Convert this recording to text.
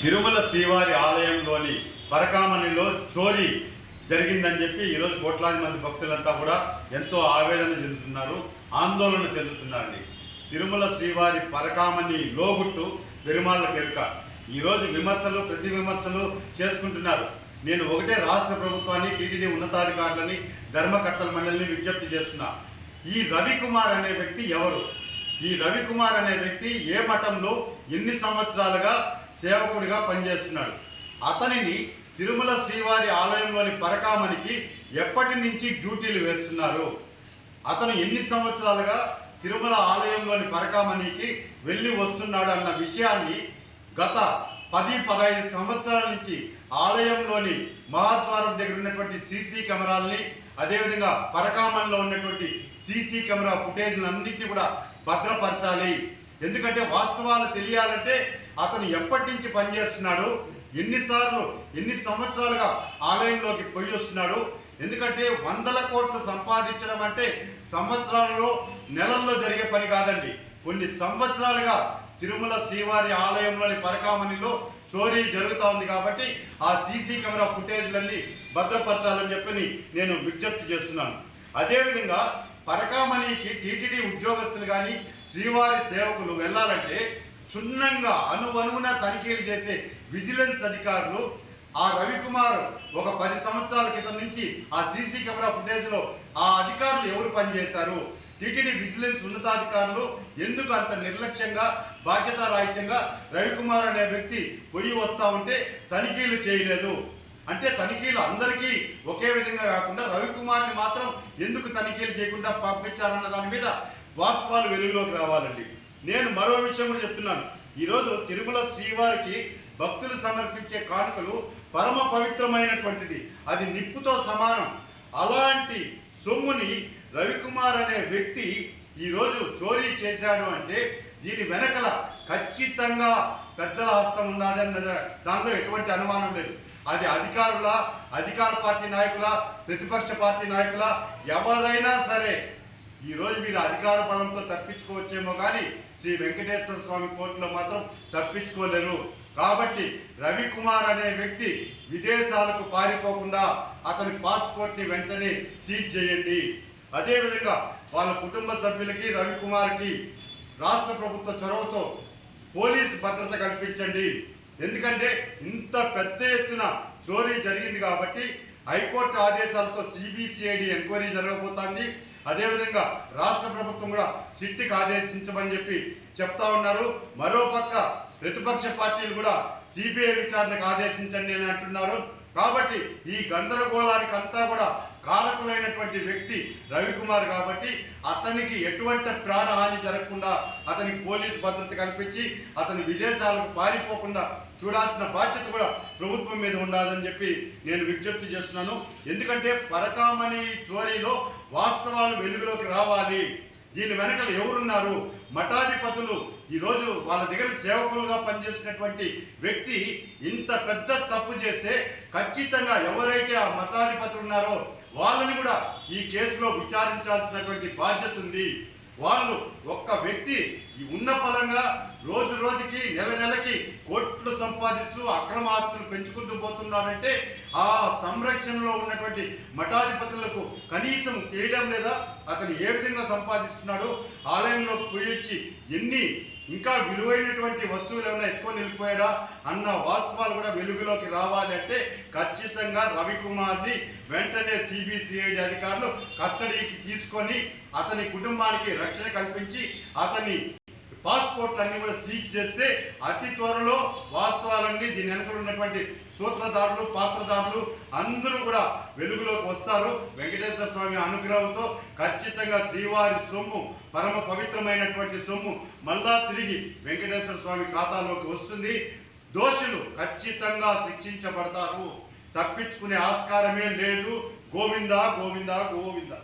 తిరుమల శ్రీవారి ఆలయంలోని పరకామణిలో చోరీ జరిగిందని చెప్పి ఈరోజు కోట్లాది మంది భక్తులంతా కూడా ఎంతో ఆవేదన చెందుతున్నారు, ఆందోళన చెందుతున్నారండి. తిరుమల శ్రీవారి పరకామణి లోగుట్టు పెరుమాళ్ళ కెరుక. ఈరోజు విమర్శలు ప్రతి విమర్శలు చేసుకుంటున్నారు. నేను ఒకటే రాష్ట్ర ప్రభుత్వాన్ని, టీటీడీ ఉన్నతాధికారులని, ధర్మకర్తల మండలిని విజ్ఞప్తి చేస్తున్నా. ఈ రవికుమార్ అనే వ్యక్తి ఎవరు? ఈ రవికుమార్ అనే వ్యక్తి ఏ మఠంలో ఎన్ని సంవత్సరాలుగా సేవకుడిగా పనిచేస్తున్నాడు? అతనిని తిరుమల శ్రీవారి ఆలయంలోని పరకామణికి ఎప్పటి నుంచి డ్యూటీలు వేస్తున్నారు? అతను ఎన్ని సంవత్సరాలుగా తిరుమల ఆలయంలోని పరకామణికి వెళ్ళి వస్తున్నాడు అన్న విషయాన్ని గత 10-15 సంవత్సరాల నుంచి ఆలయంలోని మహాద్వారం దగ్గర ఉన్నటువంటి సీసీ కెమెరాలని, అదేవిధంగా పరకామణిలో ఉన్నటువంటి సీసీ కెమెరా ఫుటేజ్ని అన్నింటినీ కూడా భద్రపరచాలి. ఎందుకంటే వాస్తవాలు తెలియాలంటే అతను ఎప్పటి నుంచి పనిచేస్తున్నాడు, ఎన్ని సంవత్సరాలుగా ఆలయంలోకి పోయి వస్తున్నాడు. ఎందుకంటే 100 కోట్లు సంపాదించడం అంటే సంవత్సరాలలో, నెలల్లో జరిగే పని కాదండి. కొన్ని సంవత్సరాలుగా తిరుమల శ్రీవారి ఆలయంలోని పరకామణిలో చోరీ జరుగుతూ ఉంది. కాబట్టి ఆ సీసీ కెమెరా ఫుటేజ్లన్నీ భద్రపరచాలని చెప్పి నేను విజ్ఞప్తి చేస్తున్నాను. అదేవిధంగా పరకామణికి టీటీడీ ఉద్యోగస్తులు కానీ శ్రీవారి సేవకులు వెళ్ళాలంటే క్షుణ్ణంగా అణువణువున తనిఖీలు చేసే విజిలెన్స్ అధికారులు, ఆ రవికుమార్ ఒక 10 సంవత్సరాల క్రితం నుంచి ఆ సీసీ కెమెరా ఫుటేజ్లో ఆ అధికారులు ఎవరు పనిచేశారు? టీటీడీ విజిలెన్స్ ఉన్నతాధికారులు ఎందుకు అంత నిర్లక్ష్యంగా, బాధ్యతారాహిత్యంగా రవికుమార్ అనే వ్యక్తి పోయి వస్తూ ఉంటే తనిఖీలు చేయలేదు? అంటే తనిఖీలు అందరికీ ఒకే విధంగా కాకుండా రవికుమార్ని మాత్రం ఎందుకు తనిఖీలు చేయకుండా పంపించారన్న దాని మీద వాస్తవాలు వెలుగులోకి రావాలండి. నేను మరో విషయం కూడా చెప్తున్నాను. ఈరోజు తిరుమల శ్రీవారికి భక్తులు సమర్పించే కానుకలు పరమ పవిత్రమైనటువంటిది, అది నిప్పుతో సమానం. అలాంటి సొమ్ముని రవికుమార్ అనే వ్యక్తి ఈరోజు చోరీ చేశాడు అంటే దీని వెనకల ఖచ్చితంగా పెద్దల హస్తం ఉన్నదన్న దానిలో ఎటువంటి అనుమానం లేదు. అది అధికార పార్టీ నాయకుల, ప్రతిపక్ష పార్టీ నాయకుల, ఎవరైనా సరే ఈరోజు మీరు అధికార బలంతో తప్పించుకోవచ్చేమో కానీ శ్రీ వెంకటేశ్వర స్వామి కోర్టులో మాత్రం తప్పించుకోలేరు. కాబట్టి రవికుమార్ అనే వ్యక్తి విదేశాలకు పారిపోకుండా అతని పాస్పోర్ట్ని వెంటనే సీజ్ చేయండి. అదేవిధంగా వాళ్ళ కుటుంబ సభ్యులకి, రవికుమార్కి రాష్ట్ర ప్రభుత్వ చొరవతో పోలీసు భద్రత కల్పించండి. ఎందుకంటే ఇంత పెద్ద ఎత్తున చోరీ జరిగింది కాబట్టి హైకోర్టు ఆదేశాలతో సిబిసిఐడి ఎంక్వైరీ జరగబోతోంది. అదేవిధంగా రాష్ట్ర ప్రభుత్వం కూడా సిట్కి ఆదేశించమని చెప్పి చెప్తా ఉన్నారు. మరోపక్క ప్రతిపక్ష పార్టీలు కూడా సిబిఐ విచారణకు ఆదేశించండి అని అంటున్నారు. కాబట్టి ఈ గందరగోళానికి అంతా కూడా కారకులైనటువంటి వ్యక్తి రవికుమార్. కాబట్టి అతనికి ఎటువంటి ప్రాణహాని జరగకుండా అతనికి పోలీసు భద్రత కల్పించి అతని విదేశాలకు పారిపోకుండా చూడాల్సిన బాధ్యత కూడా ప్రభుత్వం మీద ఉండాలని చెప్పి నేను విజ్ఞప్తి చేస్తున్నాను. ఎందుకంటే పరకామణి చోరీలో వాస్తవాలు వెలుగులోకి రావాలి. దీని వెనకలు ఎవరున్నారు? మఠాధిపతులు. ఈరోజు వాళ్ళ దగ్గర సేవకులుగా పనిచేసినటువంటి వ్యక్తి ఇంత పెద్ద తప్పు చేస్తే ఖచ్చితంగా ఎవరైతే ఆ మఠాధిపతులు ఉన్నారో వాళ్ళని కూడా ఈ కేసులో విచారించాల్సినటువంటి బాధ్యత ఉంది. వాళ్ళు ఒక్క వ్యక్తి ఉన్న ఫలంగా రోజు రోజుకి నెలకి కోట్లు సంపాదిస్తూ అక్రమ ఆస్తులు పెంచుకుంటూ పోతున్నాడంటే ఆ సంరక్షణలో ఉన్నటువంటి మఠాధిపతులకు కనీసం తెలియడం లేదా? అతను ఏ విధంగా సంపాదిస్తున్నాడు? ఆలయంలో పోయొచ్చి ఎన్ని ఇంకా విలువైనటువంటి వస్తువులు ఏమైనా ఎత్తుకొని వెళ్ళిపోయాడా అన్న వాస్తవాలు కూడా వెలుగులోకి రావాలి అంటే ఖచ్చితంగా రవికుమార్ని వెంటనే సిబిసిఐడి అధికారులు కస్టడీకి తీసుకొని అతని కుటుంబానికి రక్షణ కల్పించి అతని పాస్పోర్ట్ అన్ని కూడా సీజ్ చేస్తే అతి త్వరలో వాస్తవాలన్నీ దీని వెనుకలు ఉన్నటువంటి సూత్రధారులు, పాత్రధారులు అందరూ కూడా వెలుగులోకి వస్తారు. వెంకటేశ్వర స్వామి అనుగ్రహంతో ఖచ్చితంగా శ్రీవారి సొమ్ము, పరమ పవిత్రమైనటువంటి సొమ్ము మళ్ళా తిరిగి వెంకటేశ్వర స్వామి ఖాతాలోకి వస్తుంది. దోషులు ఖచ్చితంగా శిక్షించబడతారు. తప్పించుకునే ఆస్కారమే లేదు. గోవిందా గోవిందా గోవిందా.